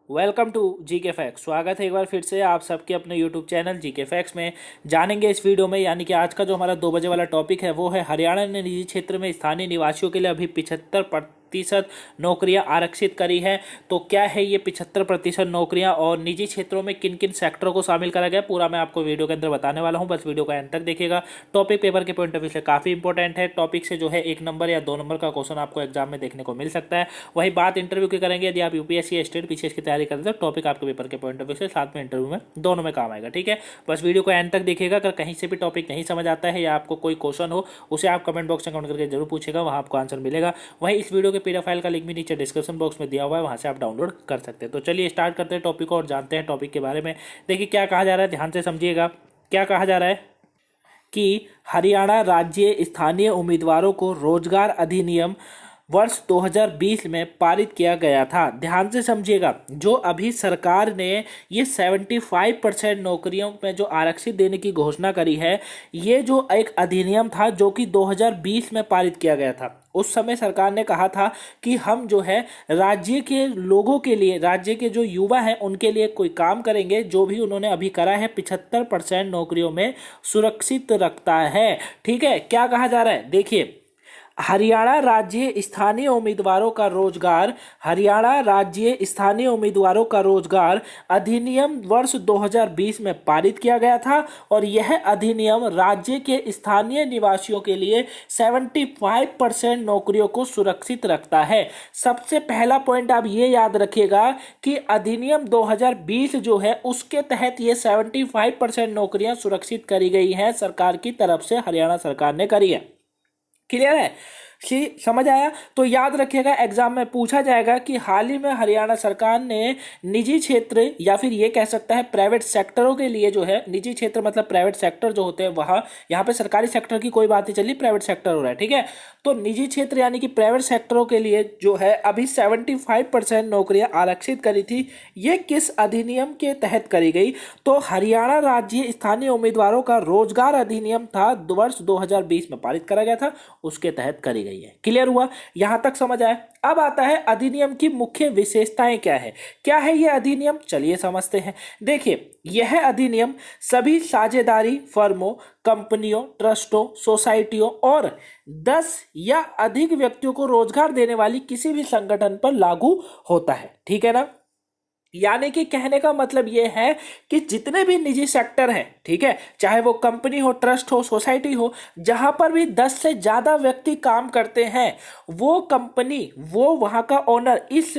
Welcome to जी के fax. स्वागत है एक बार फिर से आप सबके अपने यूट्यूब चैनल जी के फैक्स में। जानेंगे इस वीडियो में, यानी कि आज का जो हमारा 2 बजे वाला टॉपिक है वो है हरियाणा ने निजी क्षेत्र में स्थानीय निवासियों के लिए अभी 75% नौकरियां आरक्षित करी है। तो क्या है ये 75% नौकरियां और निजी क्षेत्रों में किन किन सेक्टरों को शामिल करा गया, पूरा मैं आपको वीडियो के अंदर बताने वाला हूं। बस वीडियो का एंड तक देखिएगा। टॉपिक पेपर के पॉइंट ऑफ व्यू से काफी इंपॉर्टेंट है। टॉपिक से जो है 1 नंबर या 2 नंबर का क्वेश्चन आपको एग्जाम में देखने को मिल सकता है। वही बात इंटरव्यू की करेंगे। यदि आप यूपीएससी या स्टेट पीसीएस की तैयारी करते हैं तो टॉपिक आपके पेपर के पॉइंट ऑफ व्यू से साथ में इंटरव्यू में दोनों में काम आएगा। ठीक है, बस वीडियो को एंड तक देखिएगा। अगर कहीं से भी टॉपिक नहीं समझ आता है या आपको कोई क्वेश्चन हो उसे आप कमेंट बॉक्स में कमेंट करके जरूर पूछेगा, वहाँ आपको आंसर मिलेगा। वहीं इस वीडियो के पीडीएफ फाइल का लिंक भी नीचे डिस्क्रिप्शन बॉक्स में दिया हुआ है, वहाँ से आप डाउनलोड कर सकते हैं। तो चलिए स्टार्ट करते हैं टॉपिक को और जानते हैं टॉपिक के बारे में। देखिए क्या कहा जा रहा है, ध्यान से समझिएगा। क्या कहा जा रहा है कि हरियाणा राज्य स्थानीय उम्मीदवारों को रोजगार अधिनियम वर्ष 2020 में पारित किया गया था। ध्यान से समझिएगा, जो अभी सरकार ने ये 75% नौकरियों में जो आरक्षित देने की घोषणा करी है, ये जो एक अधिनियम था जो कि 2020 में पारित किया गया था। उस समय सरकार ने कहा था कि हम जो है राज्य के लोगों के लिए, राज्य के जो युवा हैं उनके लिए कोई काम करेंगे। जो भी उन्होंने अभी करा है 75% नौकरियों में सुरक्षित रखता है। ठीक है, क्या कहा जा रहा है, देखिए हरियाणा राज्य स्थानीय उम्मीदवारों का रोजगार, हरियाणा राज्य स्थानीय उम्मीदवारों का रोजगार अधिनियम वर्ष 2020 में पारित किया गया था और यह अधिनियम राज्य के स्थानीय निवासियों के लिए 75% नौकरियों को सुरक्षित रखता है। सबसे पहला पॉइंट आप ये याद रखिएगा कि अधिनियम 2020 जो है उसके तहत ये 75% नौकरियां सुरक्षित करी गई हैं, सरकार की तरफ से हरियाणा सरकार ने करी है। क्लियर है, समझ आया। तो याद रखिएगा, एग्जाम में पूछा जाएगा कि हाल ही में हरियाणा सरकार ने निजी क्षेत्र या फिर ये कह सकता है प्राइवेट सेक्टरों के लिए जो है, निजी क्षेत्र मतलब प्राइवेट सेक्टर जो होते हैं वहां, यहाँ पे सरकारी सेक्टर की कोई बात नहीं चली, प्राइवेट सेक्टर हो रहा है। ठीक है, तो निजी क्षेत्र यानी कि प्राइवेट सेक्टरों के लिए जो है अभी 75% नौकरियां आरक्षित करी थी। ये किस अधिनियम के तहत करी गई, तो हरियाणा राज्य स्थानीय उम्मीदवारों का रोजगार अधिनियम था, वर्ष 2020 में पारित करा गया था, उसके तहत करी गई है। क्लियर हुआ, यहां तक समझ आया। अब आता है अधिनियम की मुख्य विशेषताएं क्या है यह अधिनियम, चलिए समझते हैं। देखिए यह अधिनियम सभी साझेदारी फर्मों, कंपनियों, ट्रस्टों, सोसाइटियों और 10 या अधिक व्यक्तियों को रोजगार देने वाली किसी भी संगठन पर लागू होता है। ठीक है ना, यानी कि कहने का मतलब यह है कि जितने भी निजी सेक्टर हैं, ठीक है, चाहे वो कंपनी हो, ट्रस्ट हो, सोसाइटी हो, जहां पर भी 10 से ज्यादा व्यक्ति काम करते हैं, वो कंपनी, वो वहां का ओनर इस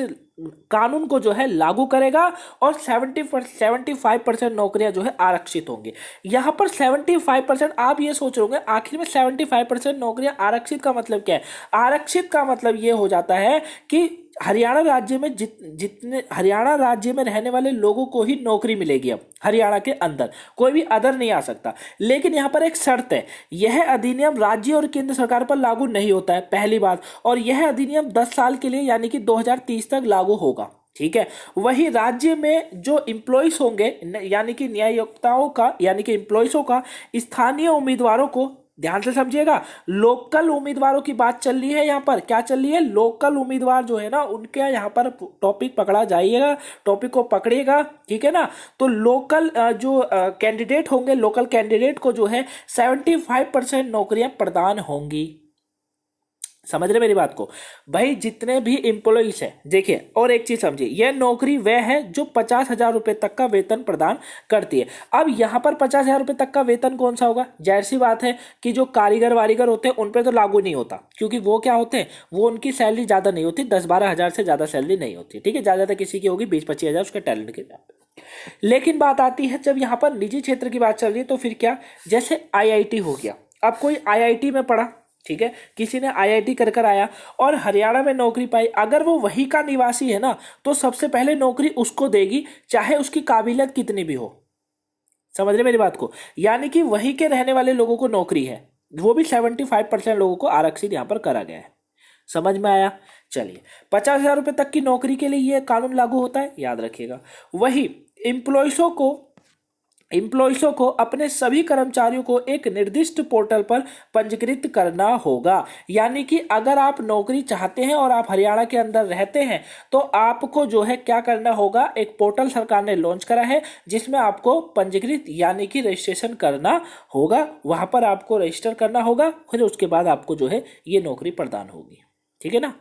कानून को जो है लागू करेगा और 75% नौकरियां जो है आरक्षित होंगी। यहां पर 75%, आप ये सोच रहे होंगे आखिर में 75% नौकरियां आरक्षित का मतलब क्या है। आरक्षित का मतलब ये हो जाता है कि हरियाणा राज्य में जितने हरियाणा राज्य में रहने वाले लोगों को ही नौकरी मिलेगी। अब हरियाणा के अंदर कोई भी अदर नहीं आ सकता, लेकिन यहां पर एक शर्त है, यह अधिनियम राज्य और केंद्र सरकार पर लागू नहीं होता है, पहली बात, और यह अधिनियम 10 साल के लिए यानी कि 2030 तक लागू होगा। ठीक है, वही राज्य में जो इंप्लॉइज होंगे यानी कि न्यायोक्ताओं का, यानी कि इंप्लॉइजों का, स्थानीय उम्मीदवारों को, ध्यान से समझिएगा, लोकल उम्मीदवारों की बात चल रही है। यहाँ पर क्या चल रही है, लोकल उम्मीदवार जो है ना उनके यहाँ पर टॉपिक पकड़ा जाइएगा, टॉपिक को पकड़िएगा। ठीक है ना, तो लोकल जो कैंडिडेट होंगे, लोकल कैंडिडेट को जो है 75% नौकरियां प्रदान होंगी। समझ रहे मेरी बात को भाई, जितने भी एम्प्लॉइज हैं। देखिए और एक चीज समझिए, यह नौकरी वह है जो 50,000 रुपए तक का वेतन प्रदान करती है। अब यहां पर 50,000 रुपए तक का वेतन कौन सा होगा, जाहिर सी बात है कि जो कारीगर वारीगर होते हैं उन पर तो लागू नहीं होता, क्योंकि वो क्या होते हैं, वो उनकी सैलरी ज्यादा नहीं होती, 10-12 हजार से ज्यादा सैलरी नहीं होती। ठीक है, ज्यादा किसी की होगी 20-25 हजार उसके टैलेंट के साथ। लेकिन बात आती है जब यहां पर निजी क्षेत्र की बात चल रही है, तो फिर क्या, जैसे आईआईटी हो गया। अब कोई आईआईटी में पढ़ा, ठीक है, किसी ने आईआईटी कर आया और हरियाणा में नौकरी पाई, अगर वो वही का निवासी है ना, तो सबसे पहले नौकरी उसको देगी, चाहे उसकी काबिलियत कितनी भी हो। समझ रहे मेरी बात को, यानी कि वही के रहने वाले लोगों को नौकरी है, वो भी 75% लोगों को आरक्षित यहां पर करा गया है। समझ में आया। चलिए, 50,000 रुपए तक की नौकरी के लिए यह कानून लागू होता है, याद रखिएगा। वही एम्प्लॉइजों को एम्प्लॉइयों को अपने सभी कर्मचारियों को एक निर्दिष्ट पोर्टल पर पंजीकृत करना होगा। यानी कि अगर आप नौकरी चाहते हैं और आप हरियाणा के अंदर रहते हैं तो आपको जो है क्या करना होगा, एक पोर्टल सरकार ने लॉन्च करा है जिसमें आपको पंजीकृत यानी कि रजिस्ट्रेशन करना होगा। वहां पर आपको रजिस्टर करना होगा, फिर उसके बाद आपको जो है ये नौकरी प्रदान होगी। ठीक है ना,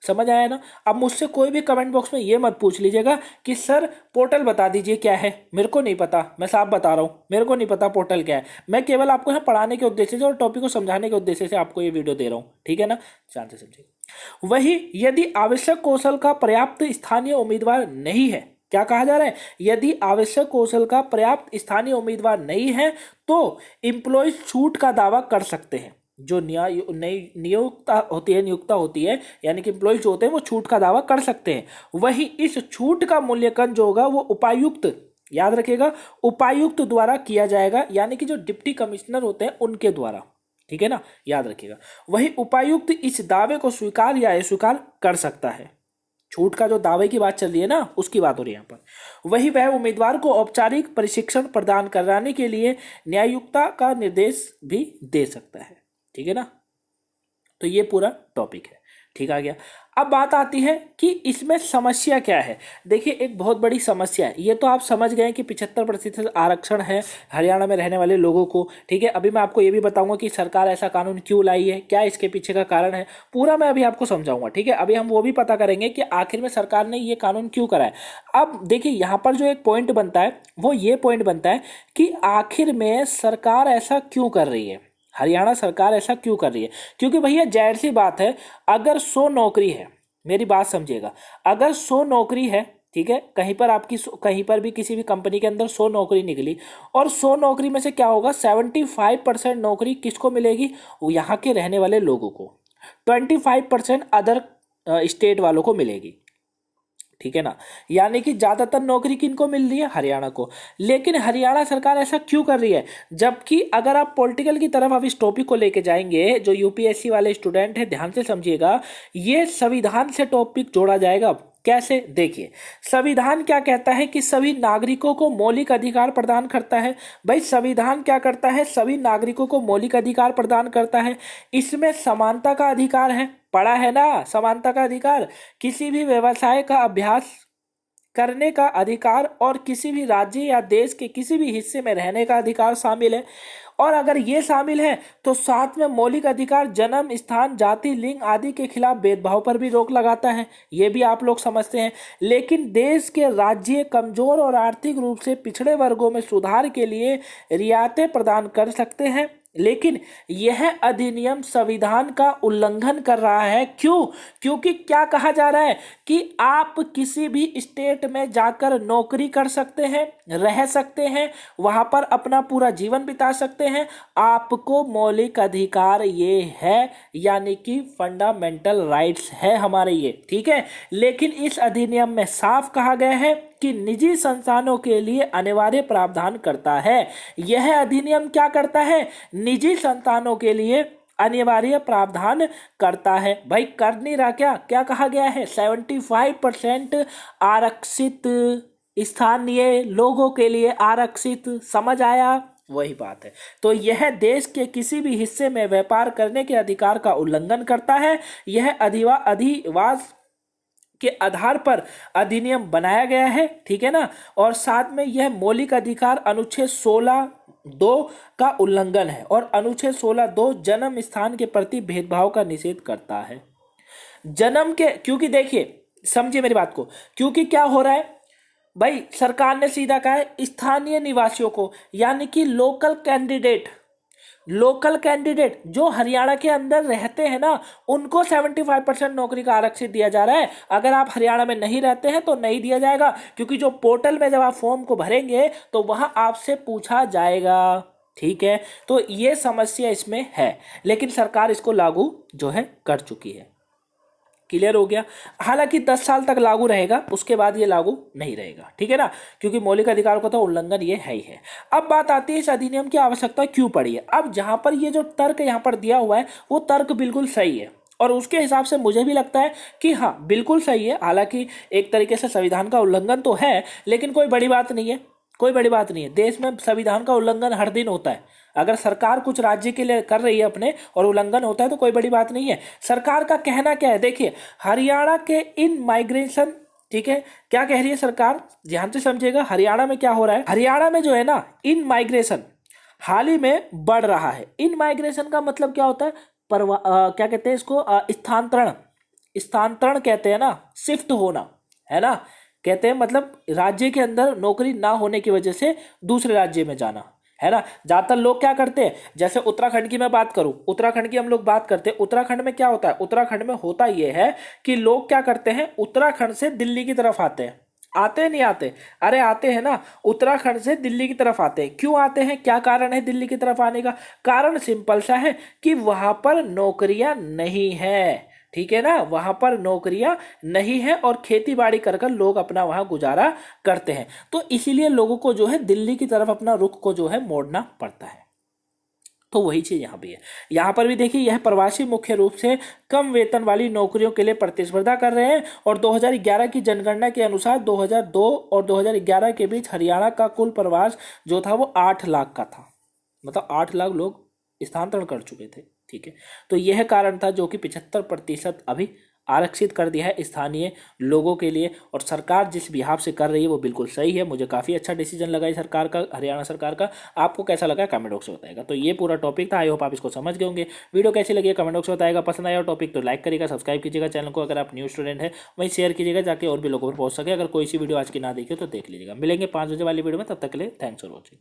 समझ आया ना। अब मुझसे कोई भी कमेंट बॉक्स में ये मत पूछ लीजिएगा कि सर पोर्टल बता दीजिए क्या है, मेरे को नहीं पता। मैं साफ बता रहा हूँ, मेरे को नहीं पता पोर्टल क्या है। मैं केवल आपको यहाँ पढ़ाने के उद्देश्य से और टॉपिक को समझाने के उद्देश्य से आपको ये वीडियो दे रहा हूँ। ठीक है ना, ध्यान से समझिए। वही यदि आवश्यक कौशल का पर्याप्त स्थानीय उम्मीदवार नहीं है, क्या कहा जा रहा है, यदि आवश्यक कौशल का पर्याप्त स्थानीय उम्मीदवार नहीं है तो एम्प्लॉय छूट का दावा कर सकते हैं। जो नियोक्ता होती है यानी कि एम्प्लॉय जो होते हैं वो छूट का दावा कर सकते हैं। वही इस छूट का मूल्यांकन जो होगा वो उपायुक्त, याद रखिएगा, उपायुक्त द्वारा किया जाएगा, यानी कि जो डिप्टी कमिश्नर होते हैं उनके द्वारा। ठीक है ना, याद रखिएगा। वही उपायुक्त इस दावे को स्वीकार या अस्वीकार कर सकता है। छूट का जो दावे की बात चल रही है ना, उसकी बात हो रही है यहाँ पर। वही वह उम्मीदवार को औपचारिक प्रशिक्षण प्रदान कराने के लिए न्यायुक्ता का निर्देश भी दे सकता है। ठीक है ना, तो ये पूरा टॉपिक है। ठीक आ गया। अब बात आती है कि इसमें समस्या क्या है। देखिए एक बहुत बड़ी समस्या है, ये तो आप समझ गए कि 75% आरक्षण है हरियाणा में रहने वाले लोगों को। ठीक है, अभी मैं आपको ये भी बताऊंगा कि सरकार ऐसा कानून क्यों लाई है, क्या इसके पीछे का कारण है, पूरा मैं अभी आपको समझाऊंगा। ठीक है, अभी हम वो भी पता करेंगे कि आखिर में सरकार ने ये कानून क्यों करा है। अब देखिए यहाँ पर जो एक पॉइंट बनता है वो ये पॉइंट बनता है कि आखिर में सरकार ऐसा क्यों कर रही है, हरियाणा सरकार ऐसा क्यों कर रही है। क्योंकि भैया जाहिर सी बात है, अगर 100 नौकरी है, मेरी बात समझिएगा, अगर 100 नौकरी है, ठीक है, कहीं पर आपकी कहीं पर भी किसी भी कंपनी के अंदर 100 नौकरी निकली और 100 नौकरी में से क्या होगा, 75% नौकरी किसको मिलेगी, वो यहाँ के रहने वाले लोगों को, 25% अदर स्टेट वालों को मिलेगी। ठीक है ना, यानी कि ज्यादातर नौकरी किनको मिल रही है, हरियाणा को। लेकिन हरियाणा सरकार ऐसा क्यों कर रही है, जबकि अगर आप पॉलिटिकल की तरफ अब इस टॉपिक को लेके जाएंगे, जो यूपीएससी वाले स्टूडेंट हैं ध्यान से समझिएगा, ये संविधान से टॉपिक जोड़ा जाएगा। कैसे, देखिए संविधान क्या कहता है कि सभी नागरिकों को मौलिक अधिकार प्रदान करता है। भाई संविधान क्या करता है, सभी नागरिकों को मौलिक अधिकार प्रदान करता है। इसमें समानता का अधिकार है, पढ़ा है ना, समानता का अधिकार, किसी भी व्यवसाय का अभ्यास करने का अधिकार और किसी भी राज्य या देश के किसी भी हिस्से में रहने का अधिकार शामिल है। और अगर ये शामिल है तो साथ में मौलिक अधिकार जन्म स्थान जाति लिंग आदि के खिलाफ भेदभाव पर भी रोक लगाता है, ये भी आप लोग समझते हैं। लेकिन देश के राज्य कमजोर और आर्थिक रूप से पिछड़े वर्गों में सुधार के लिए रियायतें प्रदान कर सकते हैं। लेकिन यह अधिनियम संविधान का उल्लंघन कर रहा है। क्यों, क्योंकि क्या कहा जा रहा है कि आप किसी भी स्टेट में जाकर नौकरी कर सकते हैं, रह सकते हैं, वहां पर अपना पूरा जीवन बिता सकते हैं, आपको मौलिक अधिकार ये है, यानी कि फंडामेंटल राइट्स है हमारे ये। ठीक है, लेकिन इस अधिनियम में साफ कहा गया है कि निजी संस्थानों के लिए अनिवार्य प्रावधान करता है। यह अधिनियम क्या करता है, निजी संस्थानों के लिए अनिवार्य प्रावधान करता है। भाई कर नहीं रहा, क्या क्या कहा गया है, 75% आरक्षित, स्थानीय लोगों के लिए आरक्षित, समझ आया, वही बात है। तो यह देश के किसी भी हिस्से में व्यापार करने के अधिकार का उल्लंघन करता है। यह अधिवास के आधार पर अधिनियम बनाया गया है। ठीक है ना, और साथ में यह मौलिक अधिकार अनुच्छेद 16(2) का उल्लंघन है और अनुच्छेद 16(2) जन्म स्थान के प्रति भेदभाव का निषेध करता है। जन्म के, क्योंकि देखिए समझिए मेरी बात को, क्योंकि क्या हो रहा है भाई, सरकार ने सीधा कहा है स्थानीय निवासियों को, यानी कि लोकल कैंडिडेट जो हरियाणा के अंदर रहते हैं ना, उनको 75% नौकरी का आरक्षित दिया जा रहा है। अगर आप हरियाणा में नहीं रहते हैं तो नहीं दिया जाएगा, क्योंकि जो पोर्टल में जब आप फॉर्म को भरेंगे तो वहां आपसे पूछा जाएगा। ठीक है, तो ये समस्या इसमें है, लेकिन सरकार इसको लागू जो है कर चुकी है। क्लियर हो गया। हालांकि 10 साल तक लागू रहेगा, उसके बाद ये लागू नहीं रहेगा। ठीक है ना, क्योंकि मौलिक अधिकार का तो उल्लंघन ये है ही है। अब बात आती है इस अधिनियम की आवश्यकता क्यों पड़ी है। अब जहां पर ये जो तर्क यहां पर दिया हुआ है वो तर्क बिल्कुल सही है और उसके हिसाब से मुझे भी लगता है कि हाँ बिल्कुल सही है। हालांकि एक तरीके से संविधान का उल्लंघन तो है, लेकिन कोई बड़ी बात नहीं है, कोई बड़ी बात नहीं है। देश में संविधान का उल्लंघन हर दिन होता है। अगर सरकार कुछ राज्य के लिए कर रही है अपने और उल्लंघन होता है तो कोई बड़ी बात नहीं है। सरकार का कहना क्या है, देखिए हरियाणा के इन माइग्रेशन, ठीक है, क्या कह रही है सरकार, ध्यान से समझिएगा। हरियाणा में क्या हो रहा है, हरियाणा में जो है ना इन माइग्रेशन हाल ही में बढ़ रहा है। इन माइग्रेशन का मतलब क्या होता है, क्या कहते हैं इसको, स्थानांतरण, स्थानांतरण कहते हैं ना, शिफ्ट होना, है ना, कहते हैं मतलब राज्य के अंदर नौकरी ना होने की वजह से दूसरे राज्य में जाना, है ना। ज्यादातर लोग क्या करते हैं, जैसे उत्तराखंड की मैं बात करूं, उत्तराखंड की हम लोग बात करते हैं, उत्तराखंड में क्या होता है, उत्तराखंड में होता यह है कि लोग क्या करते हैं, उत्तराखंड से दिल्ली की तरफ आते हैं, आते नहीं आते, अरे आते हैं ना, उत्तराखंड से दिल्ली की तरफ आते हैं। क्यों आते हैं, क्या कारण है दिल्ली की तरफ आने का, कारण सिंपल सा है कि वहां पर नौकरियां नहीं है, ठीक है ना, वहां पर नौकरियां नहीं है और खेती बाड़ी कर कर लोग अपना वहां गुजारा करते हैं। तो इसीलिए लोगों को जो है दिल्ली की तरफ अपना रुख को जो है मोड़ना पड़ता है। तो वही चीज यहाँ भी है। यहाँ पर भी देखिए यह प्रवासी मुख्य रूप से कम वेतन वाली नौकरियों के लिए प्रतिस्पर्धा कर रहे हैं और 2011 की जनगणना के अनुसार 2002 और 2011 के बीच हरियाणा का कुल प्रवास जो था वो 8 लाख का था, मतलब 8 लाख लोग स्थानांतरण कर चुके थे, ठीक है। तो यह कारण था जो कि 75% अभी आरक्षित कर दिया है स्थानीय लोगों के लिए, और सरकार जिस बिहाफ से कर रही है वो बिल्कुल सही है। मुझे काफ़ी अच्छा डिसीजन लगा है सरकार का, हरियाणा सरकार का। आपको कैसा लगा कमेंट बॉक्स में बताएगा। तो ये पूरा टॉपिक था, आई होप आप इसको समझ गए होंगे। वीडियो कैसी लगी कमेंट बॉक्स में बताएगा। पसंद आया टॉपिक तो लाइक करिएगा, सब्सक्राइब कीजिएगा चैनल को, अगर आप न्यू स्टूडेंट है वहीं शेयर कीजिएगा जाके और भी लोगों पर पहुंच सके। अगर कोई सी वीडियो आज की ना देखी तो देख लीजिएगा। मिलेंगे 5 बजे वाली वीडियो में, तब तक के लिए थैंक्स फॉर वॉचिंग।